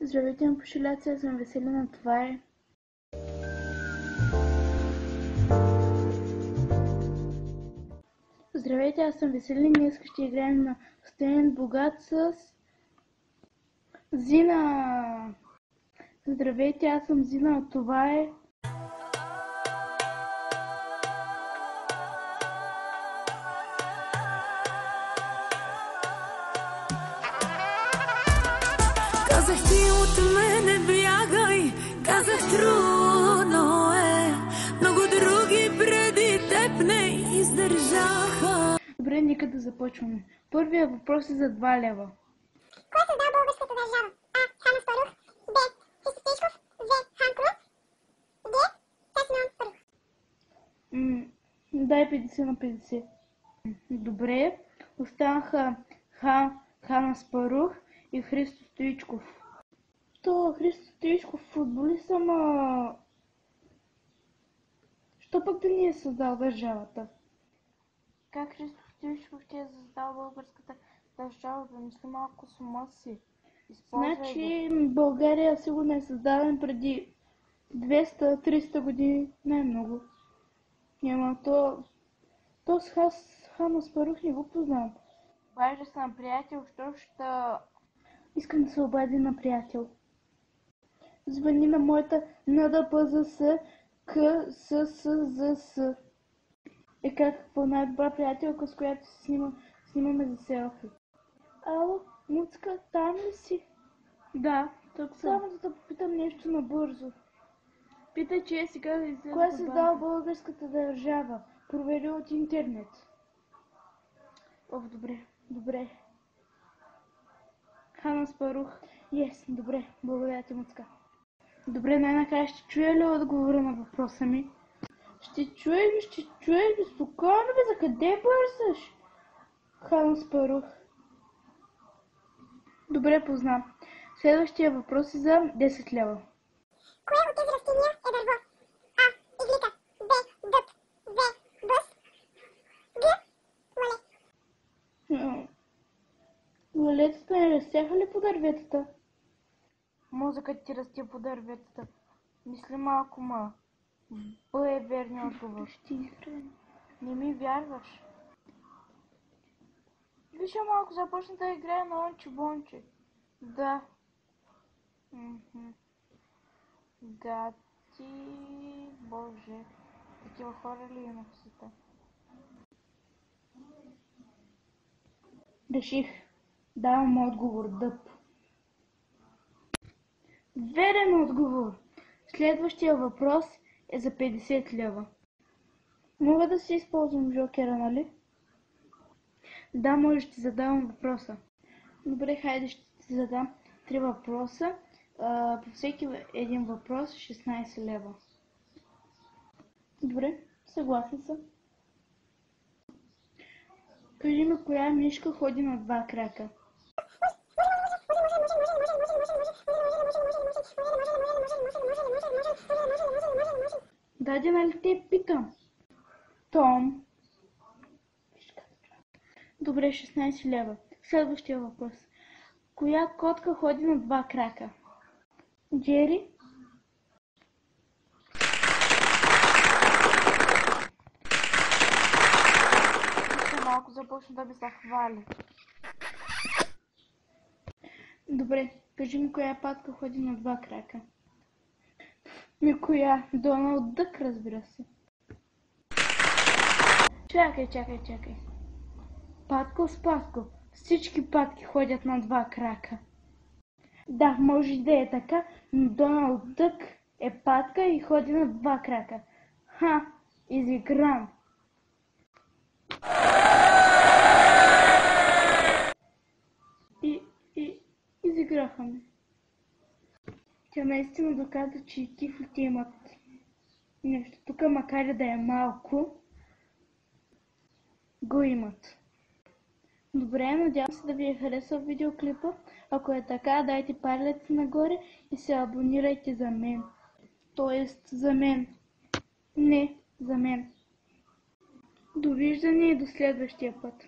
Здравейте, ме пошеляци, аз съм Веселина, това е. Здравейте, аз съм Веселина, днес ще играем на Студент богат с Зина. Здравейте, аз съм Зина, това е. Казах ти от мене бягай, казах трудно е, много други преди теб не издържаха. Добре, нека да започваме. Първият въпрос е за 2 лева. Кой създал българската държава? А. Хан Аспарух. Б. Христо Стичков. В. Хан Крум. Г. Симеон Първо. Дай 50 на 50. Добре, останаха Хан Аспарух и Христо Стоичков. Христо Стоичков футболист, ама... Що пък да ни е създал държавата? Как Христо Стоичков ти е създал българската държава? Да мисля малко с ума си. Значи България сигурно е създаден преди 200-300 години, най-много. Няма то с Хан Аспарух не го познавам. Обажда се на приятел, що ще... Искам да се обади на приятел. Звъни на моята НДПЗС КССЗС. Е какво най-добра приятелка, с която се снимаме за селфи. Ало, Муцка, там ли си? Да, тук съм. Само да те попитам нещо набързо. Питай, че е сега да излезе. Кой е създал българската държава? Провери от интернет. Добре. Хан Аспарух. Добре, благодаря ти, Муцка. Добре, най-накрая ще чуя ли отговора на въпроса ми? Ще чуя ли? Спокойно бе, за къде бързаш? Хан Аспарух. Добре, познам. Следващия въпрос е за 10 лева. Кое от тези растения е дърво? А. Иглика. Б. Дъб. В. Бъс. Г. Лале. Лалетата не растяха ли по дърветата? Мозъкът ти расте по дърветата. Мисли малко, ма. Б е верният отговор. Не ми вярваш. Виж малко, започна да играе на онче-бонче. Да. Гати... Боже. Такива хора ли има в света? Реших. Давам отговор. Дъб. Верен отговор. Следващия въпрос е за 50 лева. Мога да си използвам жокера, нали? Да, може, ще задавам въпроса. Добре, хайде, ще ти задам 3 въпроса. По всеки един въпрос 16 лева. Добре, съгласен съм. Кажи ми, коя мишка ходи на 2 крака? Даде, нали те питам? Том. Добре, 16 лева. Следващия въпрос. Коя котка ходи на 2 крака? Джери? Малко започна да ми се хвали. Добре, кажи ми коя патка ходи на 2 крака. Коя? Доналд Дък, разбира се. Чакай. Патко с патко. Всички патки ходят на 2 крака. Да, може да е така, но Доналд Дък е патка и ходи на 2 крака. Изигран. Изиграха ме. Тя наистина доказа, че и тифлите имат нещо. Тук, макар и да е малко, го имат. Добре, надявам се да ви е харесал видеоклипа. Ако е така, дайте палец нагоре и се абонирайте за мен. Тоест за мен. Не, за мен. Довиждане и до следващия път.